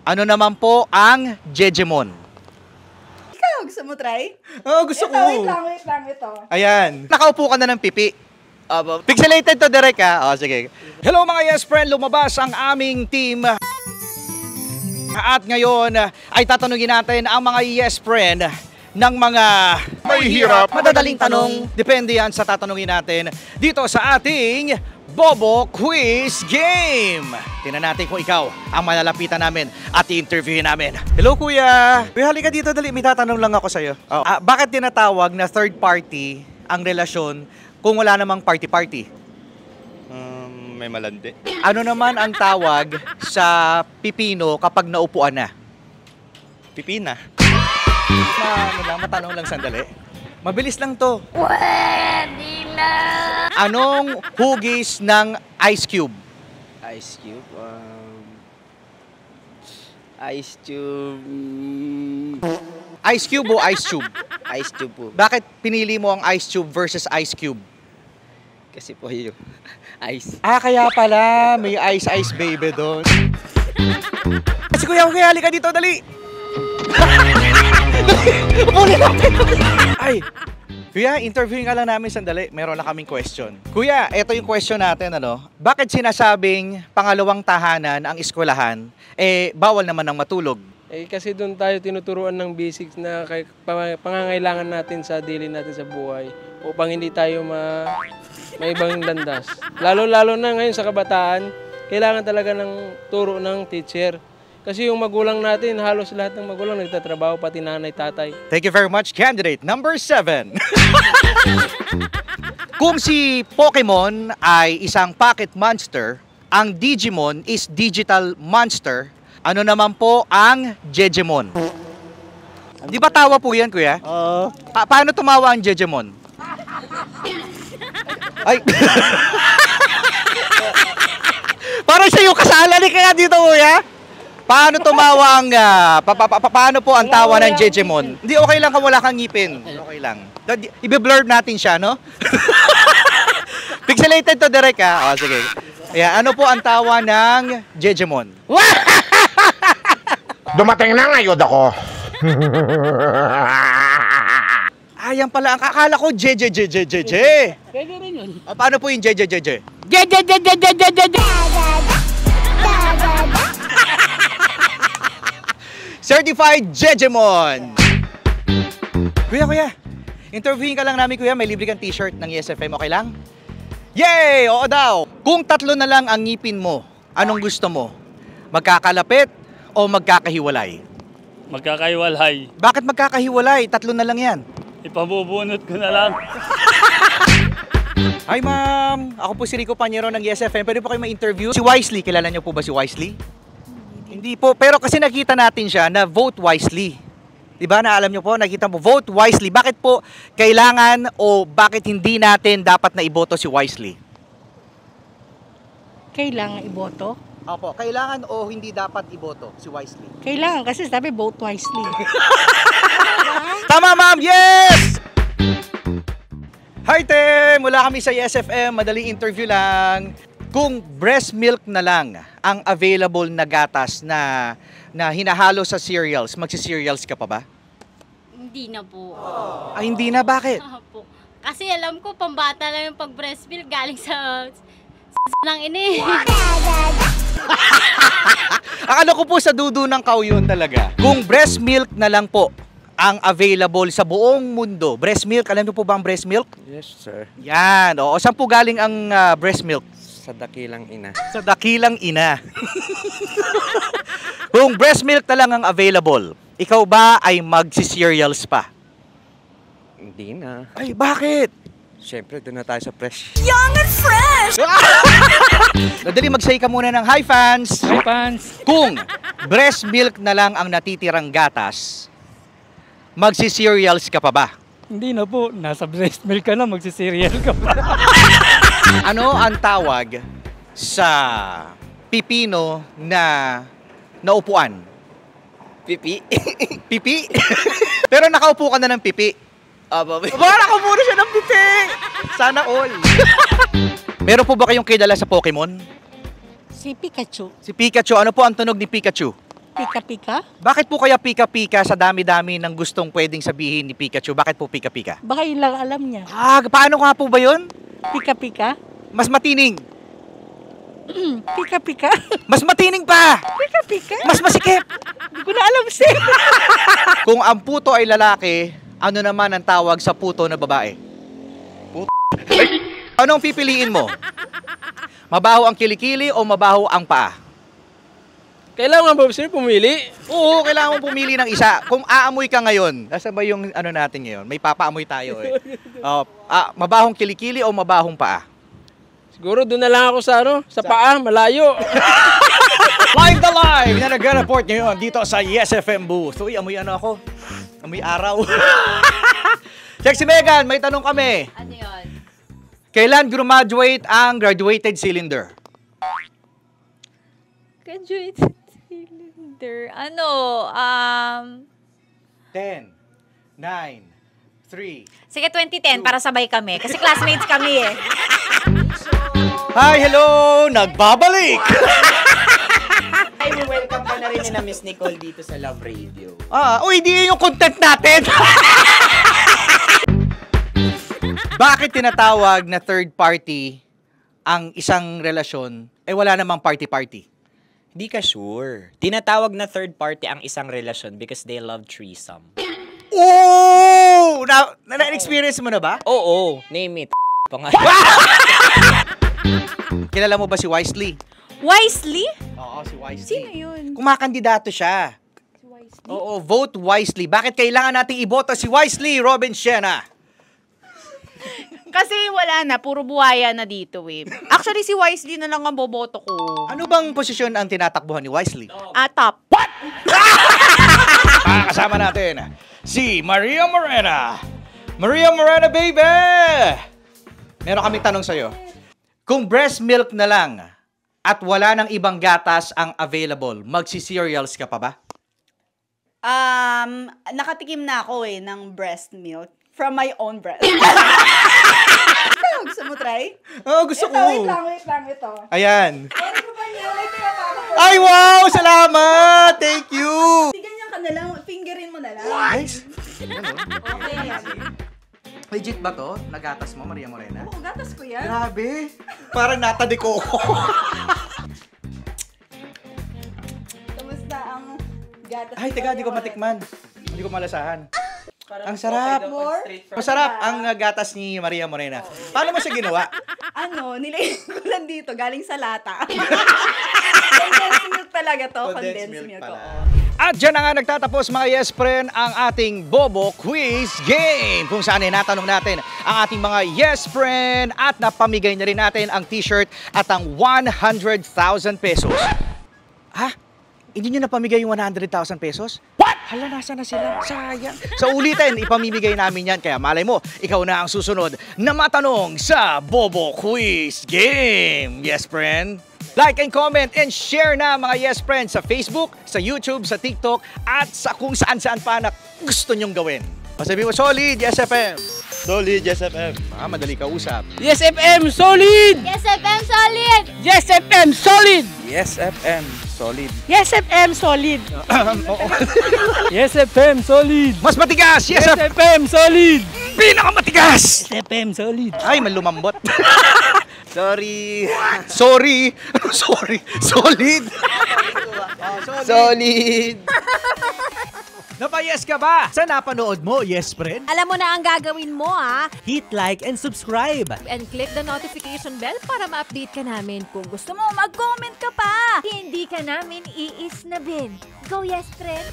Ano naman po ang Jejemon? Ikaw, gusto mo try? Oh, gusto ko. Wait lang, ito. Ayan. Nakaupo ka na ng pipi. Pixelated to direct ha. Oh, sige. Hello mga yes friend, lumabas ang aming team. At ngayon ay tatanungin natin ang mga yes friend ng mga mahihirap, madadaling tanong. Depende yan sa tatanungin natin dito sa ating Bobo Quiz Game. Tingnan natin kung ikaw ang malalapitan namin at i-interviewin namin. Hello kuya! Kuya, halika dito, dali. May tatanong lang ako sa'yo. Bakit tinatawag na third party ang relasyon kung wala namang party-party? May malandi. Ano naman ang tawag sa pipino kapag naupuan na? Pipina. Matanong lang sandali. Mabilis lang to. Pwede na! Anong hugis ng ice cube? Ice cube? Ice tube... Ice cube o ice tube? Ice tube po. Bakit pinili mo ang ice tube versus ice cube? Kasi po yung ice. Kaya pala, may ice baby doon. Kasi kuya, halika dito, dali! Ulit natin! Ay, kuya, interviewin ka lang namin sandali. Meron na kaming question. Kuya, eto yung question natin, ano? Bakit sinasabing pangalawang tahanan ang eskwelahan, bawal naman ng matulog? Kasi doon tayo tinuturuan ng basics na pangangailangan natin sa daily natin sa buhay upang hindi tayo may ibang landas. Lalo na ngayon sa kabataan, kailangan talaga ng turo ng teacher. Kasi yung magulang natin, halos lahat ng magulang nagtatrabaho, pati nanay, tatay. Thank you very much, candidate number 7. Kung si Pokemon ay isang pocket monster, ang Digimon is digital monster, ano naman po ang Jejemon? Di ba tawa po yan, kuya? Paano tumawa ang Jejemon? Ay! Parang siya yung kasala ni kaya dito, kuya? Paano tumawa ang, paano po ang tawa ng Jejemon? Hindi, okay lang kung wala kang ngipin. Okay lang. I-blur natin siya, no? Pixelated to direct, ha? O, sige. Ayan, ano po ang tawa ng Jejemon? Dumating na ngayon ako. Ayan pala, ang kakala ko, Pwede rin yun. Paano po yung Certified Jejemon! Kuya, interviewin ka lang namin, kuya. May libre kang t-shirt ng ESFM, okay lang? Yay! Oo daw! Kung 3 na lang ang ngipin mo, anong gusto mo? Magkakalapit o magkakahiwalay? Magkakahiwalay. Bakit magkakahiwalay? 3 na lang yan. Ipabubunot ko na lang. Hi ma'am! Ako po si Rico Panyero ng ESFM. Pwede po kayo ma-interview? Si Wisely, kilala niyo po ba si Wisely? Hindi po, pero kasi nakita natin siya na vote wisely. Diba? Naalam niyo po, nakita mo, vote wisely. Bakit po kailangan o bakit hindi natin dapat na iboto si Wisely? Kailangan iboto? Opo, kailangan o hindi dapat iboto si Wisely? Kailangan kasi sabi vote wisely. Tama ma'am, yes! Hi te! Mula kami sa ESFM, madaling interview lang. Kung breast milk na lang ang available na gatas na hinahalo sa cereals, magsi-cereals ka pa ba? Hindi na po. Hindi na, bakit? Po. Kasi alam ko, pambata lang yung pag-breast milk galing sa ng ini. Akala ko po sa dudu ng cow yun talaga. Kung breast milk na lang po ang available sa buong mundo, breast milk, alam niyo po ba ang breast milk? Yes, sir. Yan, oo. Saan po galing ang breast milk? Sa dakilang ina. Sa dakilang ina. Kung breast milk na lang ang available, ikaw ba ay magsi-cereals pa? Hindi na. Ay, bakit? Siyempre, doon na tayo sa fresh. Young and fresh! Nadali, mag-say ka muna ng hi fans! Hi, fans! Kung breast milk na lang ang natitirang gatas, magsi-cereals ka pa ba? Hindi na po. Nasa breast milk ka na, magsi-cereal ka pa. Ano ang tawag sa pipino na naupuan? Pipi. Pipi? Pero nakaupo ka na ng pipi. Nakaupo na siya ng pipi! Sana all. Meron po ba kayong kilala sa Pokemon? Si Pikachu. Si Pikachu, ano po ang tunog ni Pikachu? Pika-pika? Bakit po kaya pika-pika sa dami-dami ng gustong pwedeng sabihin ni Pikachu? Bakit po pika-pika? Baka yun lang alam niya. Paano nga po ba yun? Pika-pika? Mas matining. Pika-pika? Mas matining pa! Pika-pika? Mas masikip! Hindi ko na alam, sir. Kung ang puto ay lalaki, ano naman ang tawag sa puto na babae? Anong pipiliin mo? Mabaho ang kilikili o mabaho ang paa? Kailangan ba, sir, pumili? Oo, kailangan mo pumili ng isa. Kung aamoy ka ngayon, nasa ba yung ano natin ngayon? May papaamoy tayo eh. Mabahong kilikili o mabahong paa? Siguro doon na lang ako sa paa, malayo. Live the live na nag-report ngayon dito sa Yes FM booth. Uy, amoy ano ako? Amoy araw. Check si Megan, may tanong kami. Ano yun? Kailan graduate ang graduated cylinder? Graduated cylinder. 10, 9, 3. Sige, 2010 para sabay kami. Kasi classmates kami eh. Hi, hello! Nagbabalik! Ay, welcome ka na rin na Miss Nicole dito sa Love Radio. Hindi yun yung content natin! Bakit tinatawag na third party ang isang relasyon wala namang party-party? Di ka sure. Tinatawag na third party ang isang relasyon because they love threesome. Oh! Na-experience mo na ba? Oo, name it. Pa nga. Kilala mo ba si Wisely? Wisely? Oo, si Wisely. Sino yun? Kumakandidato siya. Si Wisely? Oo, vote wisely. Bakit kailangan nating iboto si Wisely, Robin Siena? Kasi wala na, puro buhaya na dito eh. Actually, si Wisely na lang ang boboto ko. Ano bang posisyon ang tinatakbuhan ni Wisely? Top. Kasama natin si Maria Morena. Maria Morena, baby! Meron kaming tanong sa'yo. Kung breast milk na lang at wala ng ibang gatas ang available, magsi-cereals ka pa ba? Nakatikim na ako ng breast milk from my own breast. Gusto mo try? Gusto ko. Wait lang, ito. Ayan. Ano ba niya? Ay, wow! Salamat! Thank you! Ganyan ka na lang, fingerin mo na lang. Nice. Okay. Legit ba to? Nagatas mo, Maria Morena? Oo, gatas ko yan. Grabe. Parang natadiko ko. Kamusta ang gatas? Ay, teka, di ko matikman. Hindi ko malasahan. Ang sarap. Masarap ang gatas ni Maria Morena. Paano mo siya ginawa? Nilagay ko lang dito, galing sa lata. Condensed milk talaga to, condensed milk. At dyan na nga nagtatapos mga yes friend ang ating Bobo Quiz Game. Kung saan natanong natin ang ating mga yes friend at napamigay na rin natin ang t-shirt at ang 100,000 pesos. Hindi nyo napamigay yung 100,000 pesos? What? Hala, nasa na sila? Sayang. Sa ulitin, ipamimigay namin yan. Kaya malay mo, ikaw na ang susunod na matanong sa Bobo Quiz Game. Yes, friend? Like and comment and share na mga yes friends sa Facebook, sa YouTube, sa TikTok, at sa kung saan-saan pa na gusto nyong gawin. Masabi mo, solid, Yes FM. Solid, Yes FM. Madali ka usap. Yes FM, solid! Yes, FM solid! Yes FM, solid! Yes, FM. Solid. Yes, FM, solid. Yes, FM, solid. Mas matigas, Yes Yes, FM. FM, solid. Pinakamatigas! Yes, FM, solid. Ay, malumambot. Sorry. Sorry. Sorry. Solid. Solid. Napayes ka ba? Sa napanood mo, yes friend? Alam mo na ang gagawin mo, Hit like and subscribe. And click the notification bell para ma-update ka namin. Kung gusto mo, mag-comment ka pa. Hindi ka namin iisnabin. Go, yes, friend!